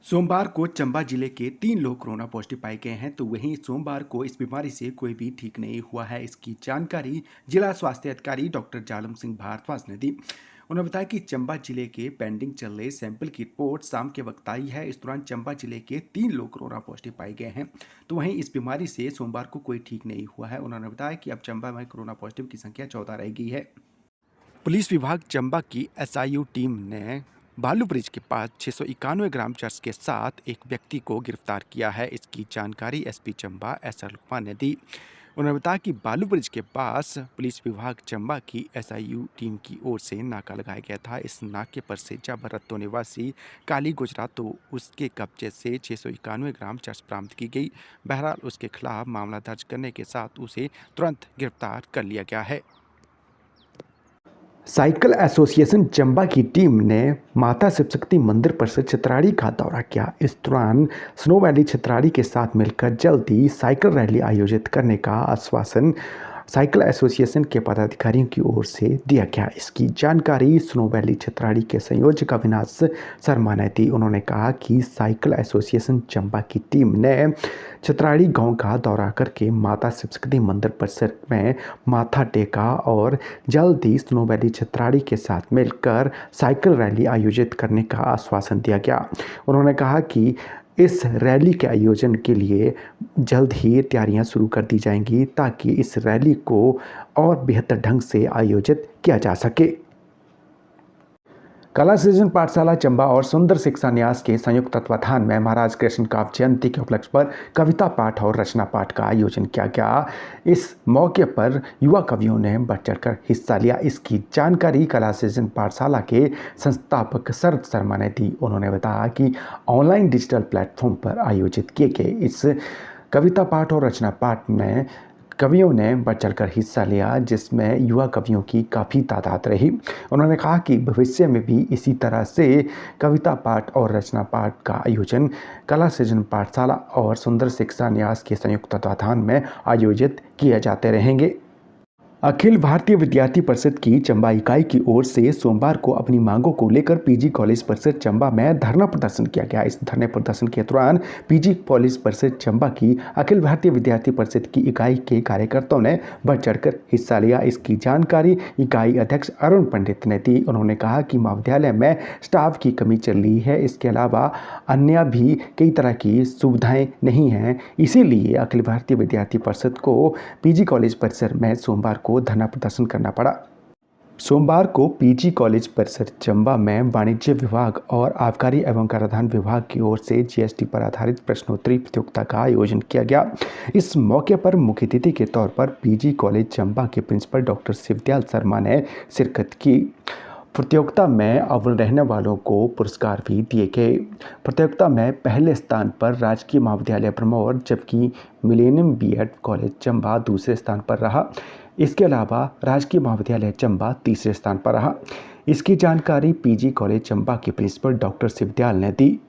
सोमवार को चंबा जिले के 3 लोग कोरोना पॉजिटिव पाए गए हैं, तो वहीं सोमवार को इस बीमारी से कोई भी ठीक नहीं हुआ है। इसकी जानकारी जिला स्वास्थ्य अधिकारी डॉक्टर जालम सिंह भारद्वाज ने दी। उन्होंने बताया कि चंबा जिले के पेंडिंग चल रहे सैंपल की रिपोर्ट शाम के वक्त आई है। इस दौरान चंबा जिले के 3 लोग कोरोना पॉजिटिव पाए गए हैं, तो वहीं इस बीमारी से सोमवार को कोई ठीक नहीं हुआ है। उन्होंने बताया कि अब चंबा में कोरोना पॉजिटिव की संख्या 14 रह गई है। पुलिस विभाग चंबा की एसआईयू टीम ने बालू ब्रिज के पास 691 ग्राम चर्च के साथ एक व्यक्ति को गिरफ्तार किया है। इसकी जानकारी एसपी चंबा एसआर लुकमा ने दी। उन्होंने बताया कि बालू ब्रिज के पास पुलिस विभाग चंबा की एसआईयू टीम की ओर से नाका लगाया गया था। इस नाके पर से जबरत्तो निवासी काली गुजरा तो उसके कब्जे से 691 ग्राम चर्च बरामद की गई। बहरहाल उसके खिलाफ मामला दर्ज करने के साथ उसे तुरंत गिरफ्तार कर लिया गया है। साइकिल एसोसिएशन चंबा की टीम ने माता शिव शक्ति मंदिर परिसर चित्राड़ी का दौरा किया। इस दौरान स्नो वैली चित्राड़ी के साथ मिलकर जल्द ही साइकिल रैली आयोजित करने का आश्वासन साइकिल एसोसिएशन के पदाधिकारियों की ओर से दिया गया। इसकी जानकारी स्नो वैली चित्राड़ी के संयोजक अविनाश शर्मा ने दी। उन्होंने कहा कि साइकिल एसोसिएशन चंबा की टीम ने चित्राड़ी गांव का दौरा करके माता शिव शक्ति मंदिर परिसर में माथा टेका और जल्द ही स्नो वैली चित्राड़ी के साथ मिलकर साइकिल रैली आयोजित करने का आश्वासन दिया गया। उन्होंने कहा कि इस रैली के आयोजन के लिए जल्द ही तैयारियां शुरू कर दी जाएंगी ताकि इस रैली को और बेहतर ढंग से आयोजित किया जा सके। कला सृजन पाठशाला चंबा और सुंदर शिक्षा न्यास के संयुक्त तत्वाधान में महाराज कृष्ण काव्य जयंती के उपलक्ष्य पर कविता पाठ और रचना पाठ का आयोजन किया गया। इस मौके पर युवा कवियों ने बढ़ चढ़कर हिस्सा लिया। इसकी जानकारी कला सृजन पाठशाला के संस्थापक शरद शर्मा ने दी। उन्होंने बताया कि ऑनलाइन डिजिटल प्लेटफॉर्म पर आयोजित किए गए इस कविता पाठ और रचना पाठ में कवियों ने बढ़ चढ़कर हिस्सा लिया, जिसमें युवा कवियों की काफ़ी तादाद रही। उन्होंने कहा कि भविष्य में भी इसी तरह से कविता पाठ और रचना पाठ का आयोजन कला सृजन पाठशाला और सुंदर शिक्षा न्यास के संयुक्त तत्वाधान में आयोजित किए जाते रहेंगे। अखिल भारतीय विद्यार्थी परिषद की चंबा इकाई की ओर से सोमवार को अपनी मांगों को लेकर पीजी कॉलेज परिसर चंबा में धरना प्रदर्शन किया गया। इस धरने प्रदर्शन के दौरान पीजी कॉलेज परिसर चंबा की अखिल भारतीय विद्यार्थी परिषद की इकाई के कार्यकर्ताओं ने बढ़ चढ़कर हिस्सा लिया। इसकी जानकारी इकाई अध्यक्ष अरुण पंडित ने दी। उन्होंने कहा कि महाविद्यालय में स्टाफ की कमी चल रही है, इसके अलावा अन्य भी कई तरह की सुविधाएं नहीं हैं। इसीलिए अखिल भारतीय विद्यार्थी परिषद को पीजी कॉलेज परिसर में सोमवार को धरना प्रदर्शन करना पड़ा। सोमवार को पीजी कॉलेज परिसर चंबा में वाणिज्य विभाग और आबकारी एवं कराधान विभाग की ओर से जीएसटी पर आधारित प्रश्नोत्तरी प्रतियोगिता का आयोजन किया गया। इस मौके पर मुख्य अतिथि के तौर पर पीजी कॉलेज चंबा के प्रिंसिपल डॉक्टर शिवदयाल शर्मा ने शिरकत की। प्रतियोगिता में अव्वल रहने वालों को पुरस्कार भी दिए गए। प्रतियोगिता में पहले स्थान पर राजकीय महाविद्यालय ब्रह्मौर जबकि मिलेनियम बीएड कॉलेज चंबा दूसरे स्थान पर रहा। इसके अलावा राजकीय महाविद्यालय चंबा तीसरे स्थान पर रहा। इसकी जानकारी पीजी कॉलेज चंबा के प्रिंसिपल डॉक्टर शिवदयाल ने दी।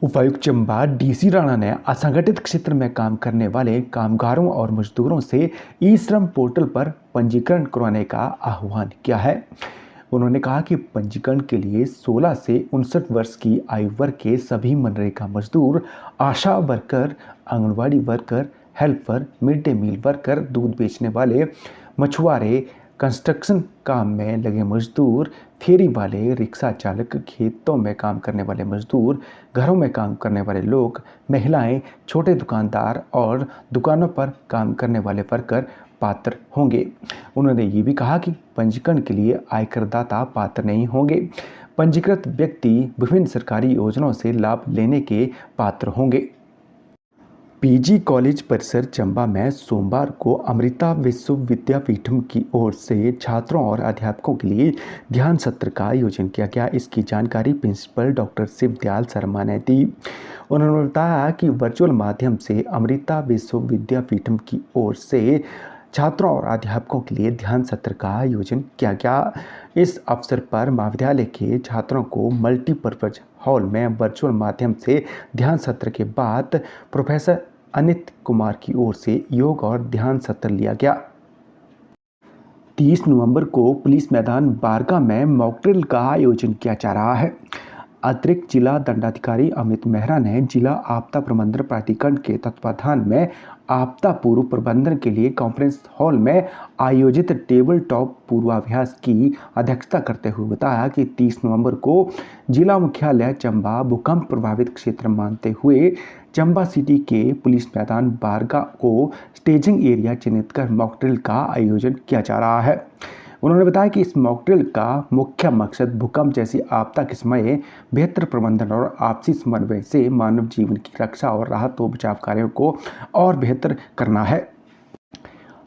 उपायुक्त चंबा डीसी राणा ने असंगठित क्षेत्र में काम करने वाले कामगारों और मजदूरों से ई श्रम पोर्टल पर पंजीकरण करवाने का आह्वान किया है। उन्होंने कहा कि पंजीकरण के लिए 16 से 59 वर्ष की आयु वर्ग के सभी मनरेगा मजदूर, ASHA worker, anganwadi worker, helper, mid day meal worker, दूध बेचने वाले, मछुआरे, कंस्ट्रक्शन काम में लगे मजदूर, फेरी वाले, रिक्शा चालक, खेतों में काम करने वाले मजदूर, घरों में काम करने वाले लोग, महिलाएं, छोटे दुकानदार और दुकानों पर काम करने वाले वर्कर पात्र होंगे। उन्होंने ये भी कहा कि पंजीकरण के लिए आयकरदाता पात्र नहीं होंगे। पंजीकृत व्यक्ति विभिन्न सरकारी योजनाओं से लाभ लेने के पात्र होंगे। पीजी कॉलेज परिसर चंबा में सोमवार को अमृता विश्व विद्यापीठम की ओर से छात्रों और अध्यापकों के लिए ध्यान सत्र का आयोजन किया गया। इसकी जानकारी प्रिंसिपल डॉक्टर शिवदयाल शर्मा ने दी। उन्होंने बताया कि वर्चुअल माध्यम से अमृता विश्व विद्यापीठम की ओर से छात्रों और अध्यापकों के लिए ध्यान सत्र का आयोजन किया गया। इस अवसर पर महाविद्यालय के छात्रों को मल्टीपर्पज हॉल में वर्चुअल माध्यम से ध्यान सत्र के बाद प्रोफेसर अनित कुमार की ओर से योग और ध्यान सत्र लिया गया। 30 नवंबर को पुलिस मैदान बारगा में मॉक ड्रिल का आयोजन किया जा रहा है। अतिरिक्त जिला दंडाधिकारी अमित मेहरा ने जिला आपदा प्रबंधन प्राधिकरण के तत्वाधान में आपदा पूर्व प्रबंधन के लिए कॉन्फ्रेंस हॉल में आयोजित टेबल टॉप पूर्वाभ्यास की अध्यक्षता करते हुए बताया कि 30 नवंबर को जिला मुख्यालय चंबा भूकंप प्रभावित क्षेत्र मानते हुए चंबा सिटी के पुलिस मैदान बारगा को स्टेजिंग एरिया चिन्हित कर मॉक ड्रिल का आयोजन किया जा रहा है। उन्होंने बताया कि इस मॉक ड्रिल का मुख्य मकसद भूकंप जैसी आपदा के समय बेहतर प्रबंधन और आपसी समन्वय से मानव जीवन की रक्षा और राहत व बचाव कार्यों को और बेहतर करना है।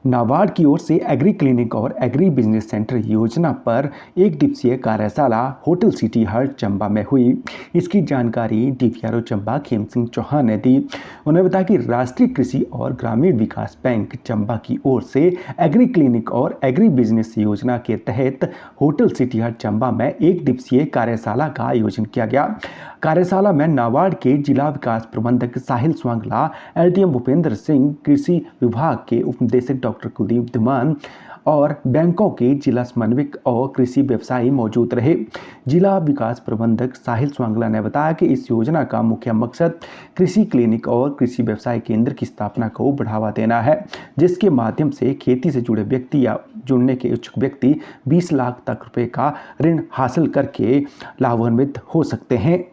नाबार्ड की ओर से एग्री क्लिनिक और एग्री बिजनेस सेंटर योजना पर एक दिवसीय कार्यशाला होटल सिटी हर्ट चंबा में हुई। इसकी जानकारी डीपीआरओ चंबा खेम सिंह चौहान ने दी। उन्होंने बताया कि राष्ट्रीय कृषि और ग्रामीण विकास बैंक चंबा की ओर से एग्री क्लिनिक और एग्री बिजनेस योजना के तहत होटल सिटी हर्ट चंबा में एक दिवसीय कार्यशाला का आयोजन किया गया। कार्यशाला में नाबार्ड के जिला विकास प्रबंधक साहिल स्वांगला, एलडीएम भूपेंद्र सिंह, कृषि विभाग के उपनिदेशक डॉक्टर कुलदीप धीमान और बैंकों के जिला समन्वयक और कृषि व्यवसायी मौजूद रहे। जिला विकास प्रबंधक साहिल स्वांगला ने बताया कि इस योजना का मुख्य मकसद कृषि क्लिनिक और कृषि व्यवसाय केंद्र की स्थापना को बढ़ावा देना है, जिसके माध्यम से खेती से जुड़े व्यक्ति या जुड़ने के इच्छुक व्यक्ति 20 लाख तक रुपए का ऋण हासिल करके लाभान्वित हो सकते हैं।